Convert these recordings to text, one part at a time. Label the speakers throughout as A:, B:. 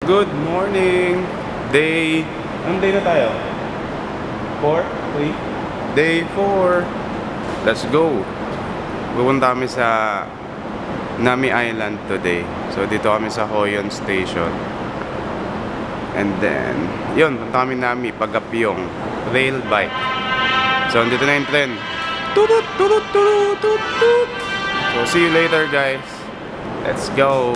A: Good morning! Day... Anong day na tayo? 4? 3? Day 4! Let's go! Pupunta kami sa Nami Island today. So dito kami sa Hoyon Station. And then, yun, punta kami Nami, Pagapyong, rail bike. So dito na yung tren. Tutut, tutut, tutut, tutut. So see you later guys. Let's go!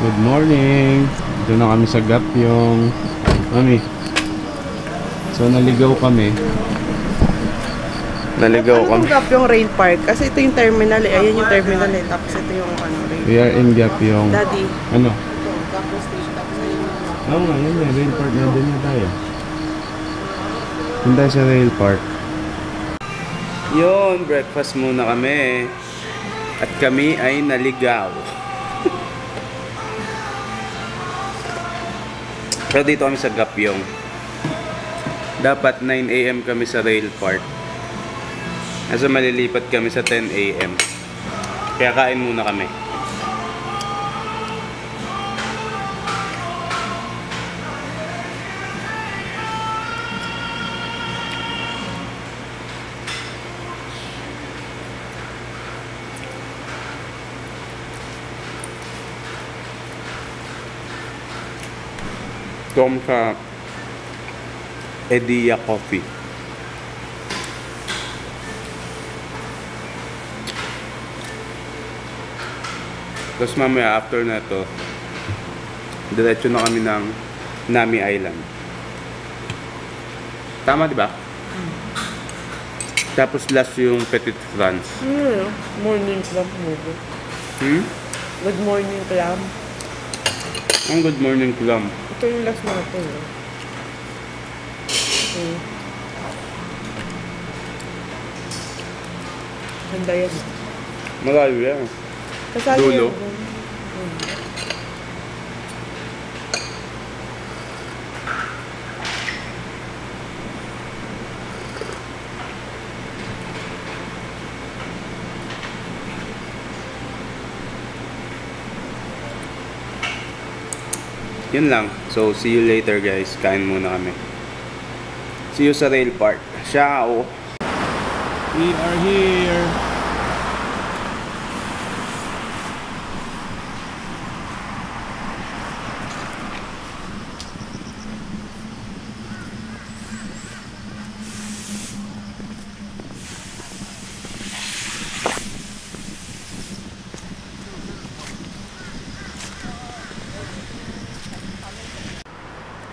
A: Good morning! Dito na kami sa Gapyong. Mami. So naligaw kami. Naligaw kami.
B: Ano Gapyong Rail Park? Kasi ito yung terminal eh. Ayan yung terminal eh. Tapos ito yung ano, rail.
A: We are in Gapyong.
B: Daddy.
A: Ano?
B: Ito, Gapyong Station. Tapos ayun yung...
A: Oo nga, yun eh. Rail park na din na tayo. Punta sa rail park. Yun, breakfast muna kami. At kami ay naligaw. Pero dito kami sa Gapyong. Dapat 9 AM kami sa rail park. Kasi malilipat kami sa 10 AM. Kaya kain muna kami. Tom sa Edia Coffee. Tapos mamaya after na to, diretso na kami ng Nami Island. Tama diba? Tapos last yung Petit France.
B: Morning clam mo. Good morning clam.
A: Ang good morning clam.
B: Ito yung last natin eh. Handa yan.
A: Malayo yan.
B: Kasali
A: Dulo.
B: yan.
A: Yun lang. So, see you later guys. Kain muna kami. See you sa rail park. Ciao! We are here!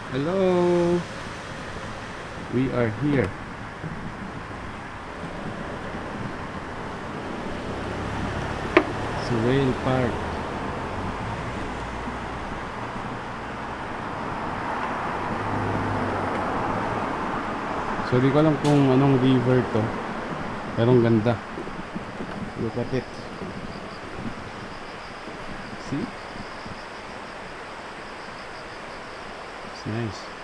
A: Hello! We are here. Sa rail park. So di ko alam kung anong river to. Pero ang ganda. Look at it. See? It's nice.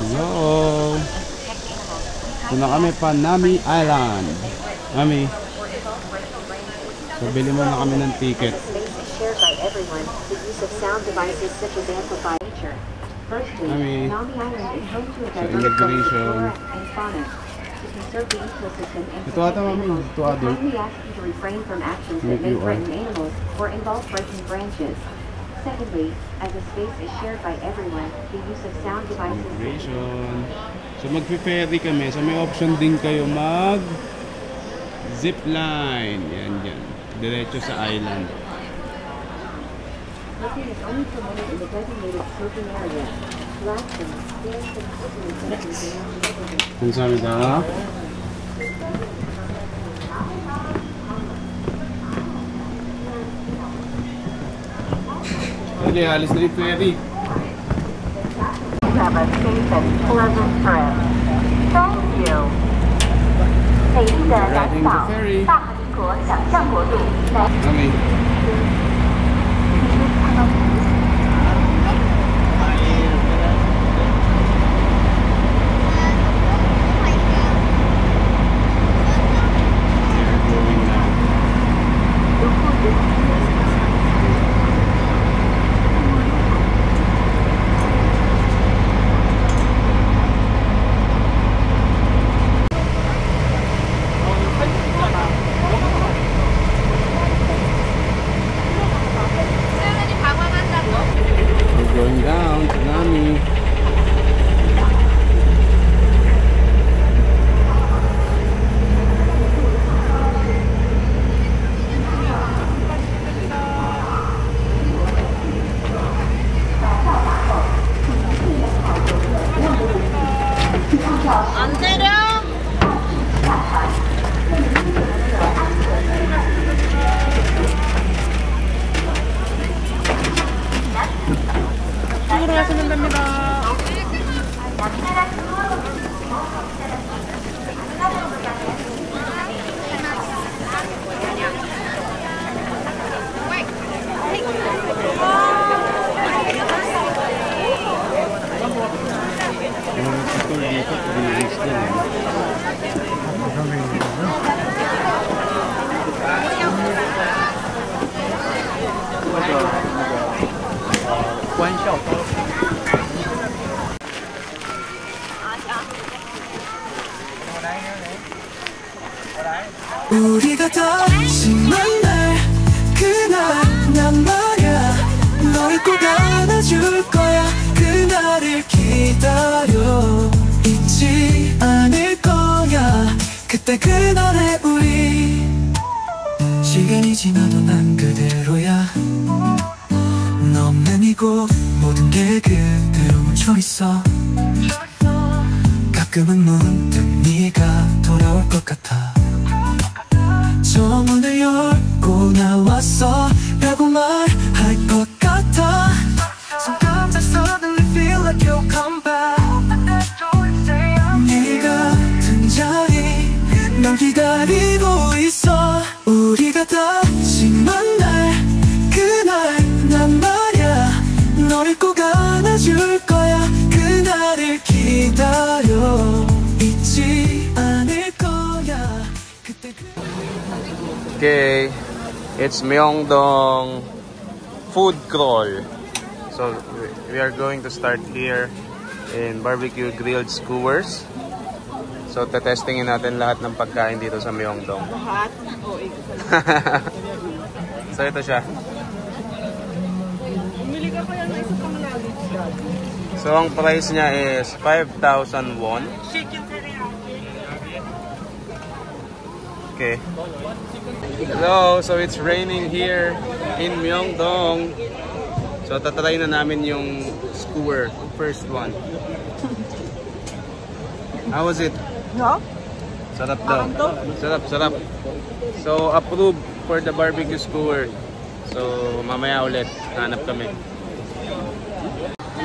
A: Hello! Punta kami pa Nami Island. Mami. So bili mo na kami ng ticket. Mami. Sa immigration. Ito ata mami. Ito ata. Make you
C: Secondly, as a space is shared by everyone, the use of sound devices...
A: So magpe-ferry kami. So may option din kayo Zip line. Yan, yan. Diretso sa island.
C: Parking is only permitted in the designated smoking area. Lastly, stairs and footways will be beyond the neighborhood.
A: Ang sabi ka? Pwede, alis na yung ferry.
C: Have a safe and pleasant trip. Thank you. 北翼的南岛大韩国想象国度。
A: Kami. Going down, tsunami.
B: 안 내려! 이쪽으로 가시면 됩니다.
D: 우리가 다시 만날 그날 난 말야 너를 꼭 안아줄 거야 그날을 기다려 잊지 않을 거야 그때 그날의 우리 시간이 지나도 난 그대로야 너 없는 이곳 모든 게 그대로 묻혀있어 가끔은 문득 네가 돌아올 것 같아 저 문을 열고 나왔어 라고 말할 것 같아 Sometimes I suddenly feel like you'll come back 네가 등장해 널 기다리고 있어 우리가 다시 만날 그날 난 말야 너를 꼭 안아줄 거야 그날을 기다려 잊지 않을 거야 그때
A: Okay, it's Myeongdong food crawl. So we are going to start here in barbecue grilled skewers. So testingin natin lahat ng pagkain dito sa Myeongdong.
B: Lahat? O,
A: So ito siya.
B: Umili ka kaya na isa pang luggage dad.
A: So ang price niya is 5,000 won.
B: Chicken teriyaki.
A: Okay. Hello, so it's raining here in Myeongdong. So tatry na namin yung skewer, first one. How was it?
B: No?
A: Sarap daw. Sarap, sarap. So approved for the barbecue skewer. So mamaya ulit, hanap kami.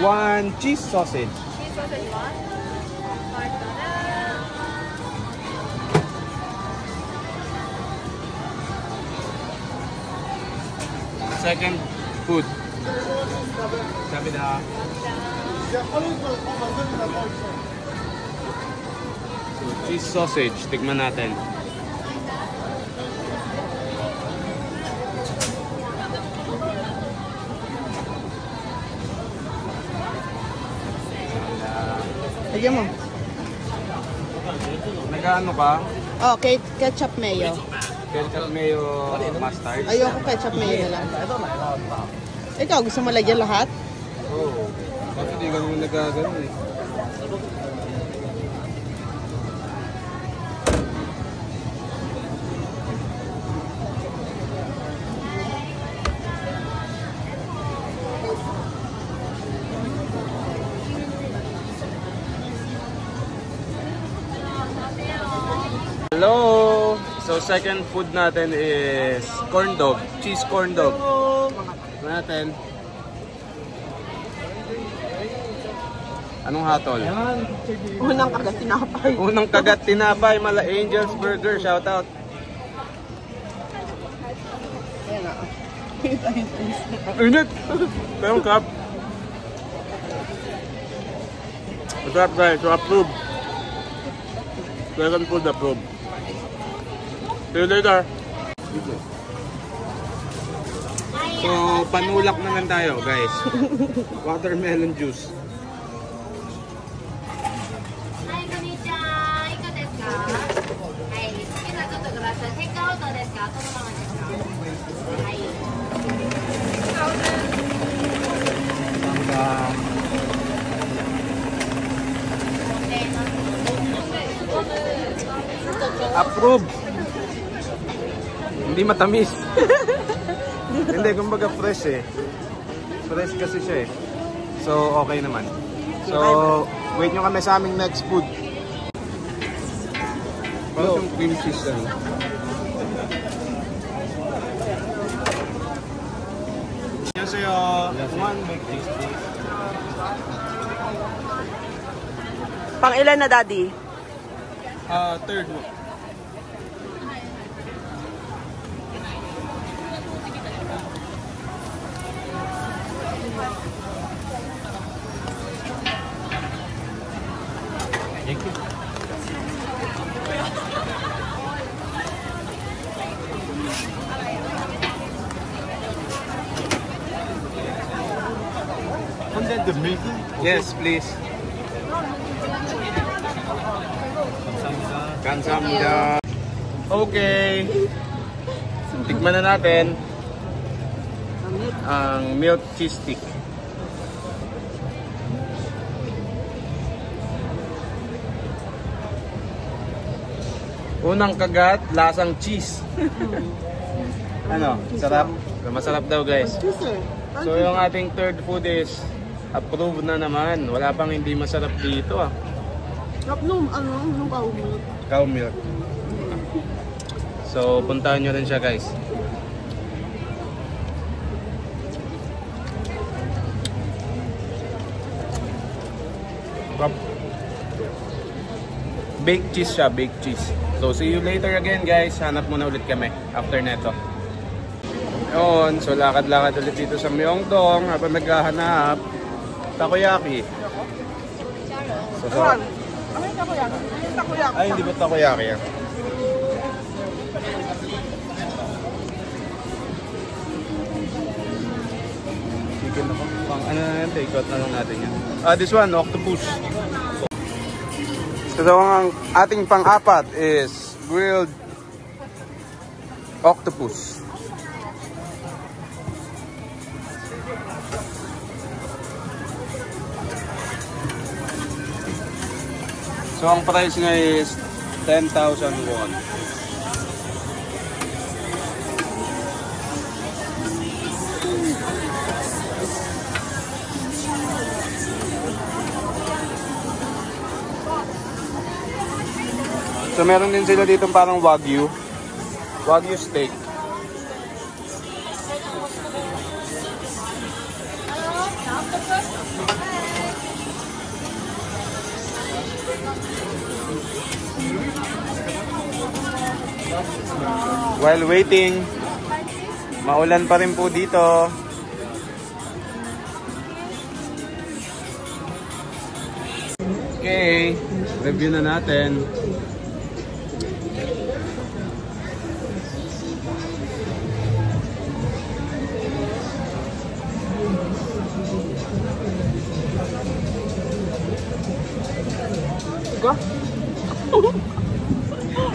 A: One cheese sausage.
E: Cheese sausage one.
A: Second food. Sabi na. So, cheese sausage. Tikman natin.
B: Lagyan mo.
A: Nag-ano ka?
B: Oh, ketchup mayo.
A: Ketchup mayo mustard?
B: Ayoko ketchup mayo na lang. Ikaw, gusto mo lagyan lahat?
A: Oo. Bakit hindi ka naman nagagano eh? So second food natin is corn dog, cheese corn dog. Natin. Anong hatol?
B: Unang kagat tinapay.
A: Unang kagat tinapay, Mala Angels Burger, shout out. Ang init! Pero ang crab. Masarap guys, so approve. Second food approve. See you later. So, panulak naman tayo guys. Watermelon juice. Approve. Hindi matamis. Hindi, kumbaga fresh eh. Fresh kasi siya eh. So, okay naman. So, wait nyo kami sa aming next food. Parang yung cream cheese ano. Annyeonghaseyo. One baked cheese please.
B: Pang ilan na, Daddy?
A: Third. Thank you.
E: And then the meat.
A: Yes, please. Kamsahamnida. Okay. Tikman na natin ang milk cheese stick. Unang kagat, lasang cheese. Ano? Sarap? Masarap daw guys. So yung ating third food is approved na naman. Wala pang hindi masarap dito ah. Cow milk. So puntahan nyo rin siya guys. Baked cheese siya, baked cheese. So see you later again guys. Hanap muna ulit kami after neto. Yun, so lakad-lakad ulit dito sa Myeongdong habang naghahanap takoyaki. So,
B: Ano yung takoyaki? Yung takoyaki.
A: ay, hindi ba takoyaki yan? Chicken ako. Pang ano na yan, take out na lang natin yan. This one, octopus. So ang ating pang-apat is grilled octopus. So ang price niya is 10,000 won. So meron din sila dito parang wagyu steak. While waiting, maulan pa rin po dito. Okay, review na natin.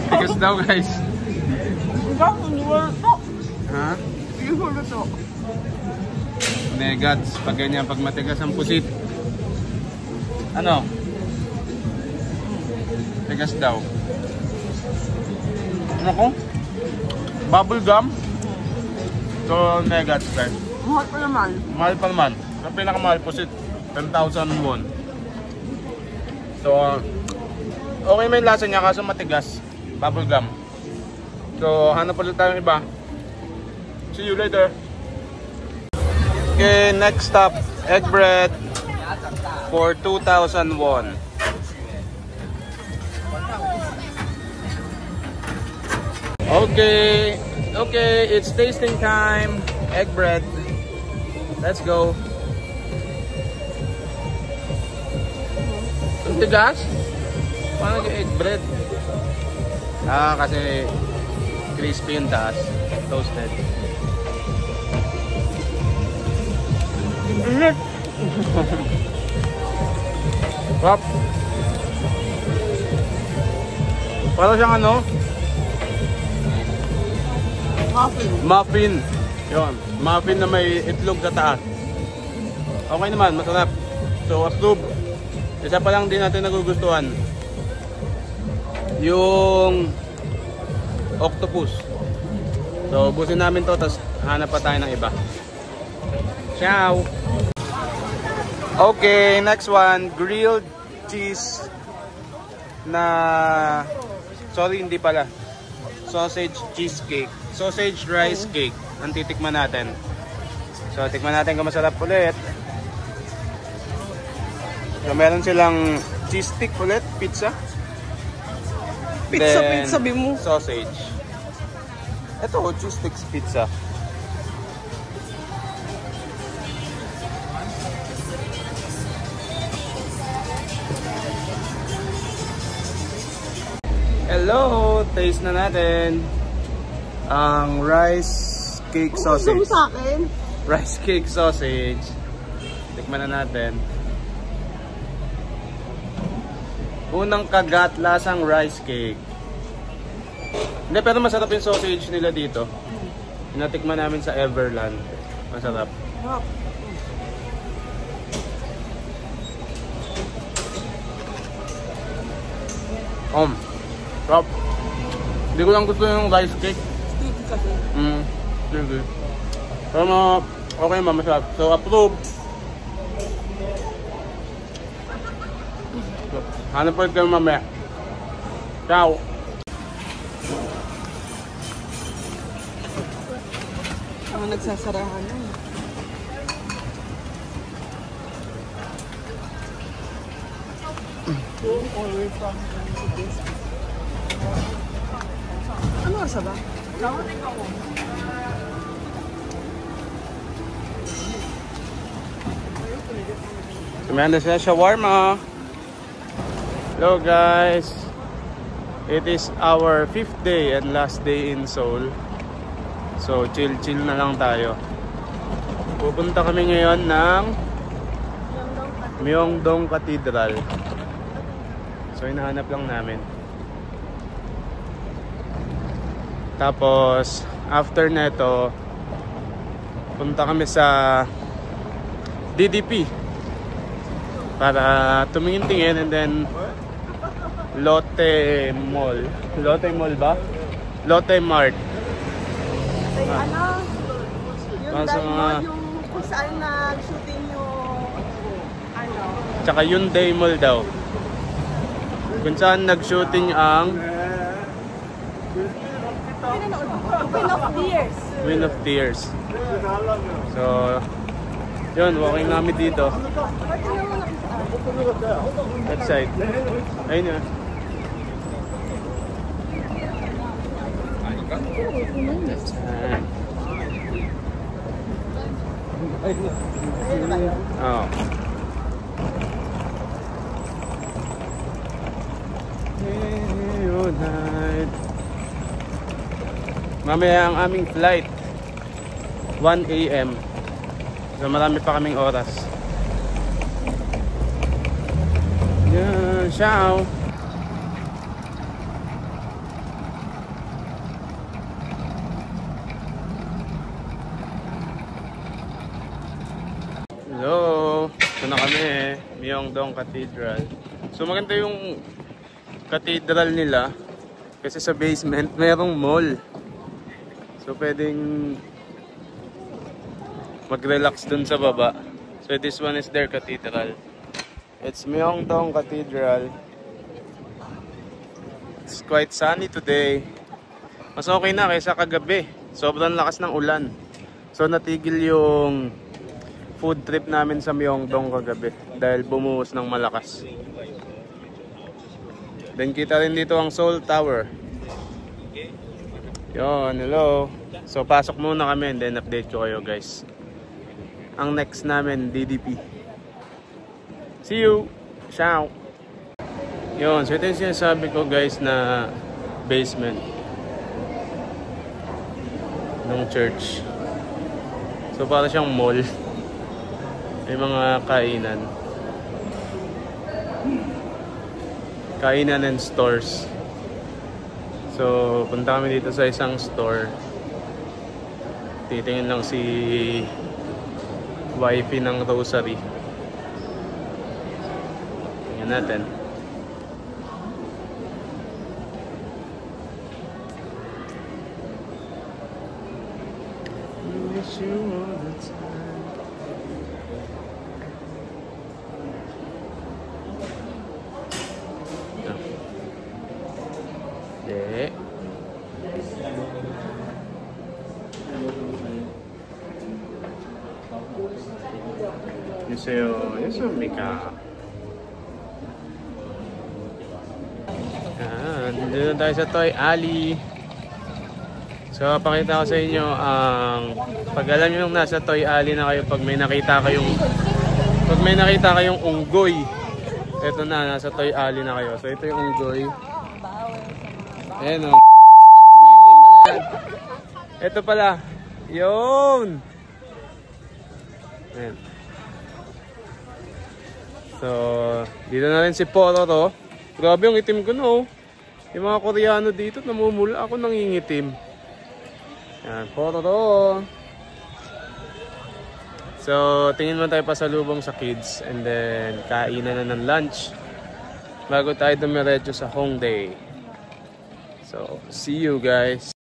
A: Tigas daw guys. Ha? Negats, pag ganyan, pag matigas ang pusit. Ano? Tigas daw. Ano ko? Bubble gum? So, negats guys.
B: Mahal pa naman.
A: Mahal pa naman. Ang pinakamahal pusit, 10,000 won. So, okay may lasa niya kaso matigas. Bubble gum. So, hanap ulit tayo ng iba. See you later. Okay, next stop, egg bread for 2,000 won. Okay, it's tasting time. Egg bread. Let's go. Ang tigas? Paano yung egg bread? Kasi crispy yung taas. Toasted. Wap. Para siyang ano? Muffin. Yun. Muffin na may itlog sa taas. Okay naman, masarap. So, approve. Isa pa lang din natin nagugustuhan. Yung octopus. So, ubusin namin to, tapos hanap pa tayo ng iba. Ciao! Okay, next one. Grilled cheese na... Sorry, hindi pala. Sausage cheesecake. Sausage rice cake. Ang titikman natin. So, tikman natin kung masarap ulit. So, meron silang cheese stick ulit. Pizza.
B: Pizza sabi mo.
A: Sausage. Ito, cheese sticks pizza. Hello! Taste na natin ang rice cake sausage.
B: Sa akin?
A: Rice cake sausage. Tikman na natin. Unang kagat, lasang rice cake. Hindi, pero masarap yung sausage nila dito. Natikman namin sa Everland. Masarap. Sarap. Hindi ko lang gusto yung rice cake.
B: Sticky kasi.
A: Sticky. Pero okay naman, masarap. So, approve. Hanap po kayo mamaya. Ciao!
B: Nagsasarahan na. Ano oras ba?
A: Tumanda sila shawarma. Hello guys. It is our 5th day and last day in Seoul. So chill na lang tayo. Pupunta kami ngayon ng Myeongdong Cathedral. So hinahanap lang namin. Tapos after neto punta kami sa DDP para tumingin-tingin, and then Lotte Mall. Lotte Mall ba? Lotte Mart.
B: Ano? Yung
A: Sa mga...
B: yung kung saan nag-shooting yung ano?
A: Tsaka Hyundai Mall daw. Kung saan nag-shooting ang
B: Queen of Tears.
A: Queen of Tears. So, yun, walking namin dito. That side. Ayun yun. Oh. Night. Mamaya ang aming flight 1 AM. So marami pa kaming oras. Yeah, ciao. Hello, ito na kami, Myeongdong Cathedral. So maganda yung cathedral nila kasi sa basement mayroong mall. So pwedeng mag-relax dun sa baba. So this one is their cathedral. It's Myeongdong Cathedral. It's quite sunny today. Mas okay na kaysa kagabi. Sobrang lakas ng ulan. So natigil yung food trip namin sa Myeongdong kagabi dahil bumuhos ng malakas. Then kita rin dito ang Seoul Tower. Yon, hello. So pasok muna kami and then update ko kayo guys. Ang next namin, DDP. See you! Ciao! Yon, so ito yung sinasabi ko guys na basement ng church. So para siyang mall. May mga kainan. Kainan and stores. So punta kami dito sa isang store. Titingin lang si wifey ng rosary. Tingnan natin. Wish you all the time. 네. Yuseyo, yusumika. Nandito tayo sa Toy Alley. So, pakita ko sa inyo ang pag alam nyo nung nasa Toy Alley na kayo, pag may nakita kayong unggoy. Ito na, nasa Toy Alley na kayo. So, ito yung unggoy. Ayan o. Ito pala. Yun! Ayan. So, dito na rin si Pororo. Grabe yung itim ko no. Yung mga Koreano dito, namumula ako nangingitim. Ayan, Pororo. So, tingin mo tayo pasalubong sa kids. And then, kainan na ng lunch. Bago tayo dumiretso sa Hongdae. So, see you guys.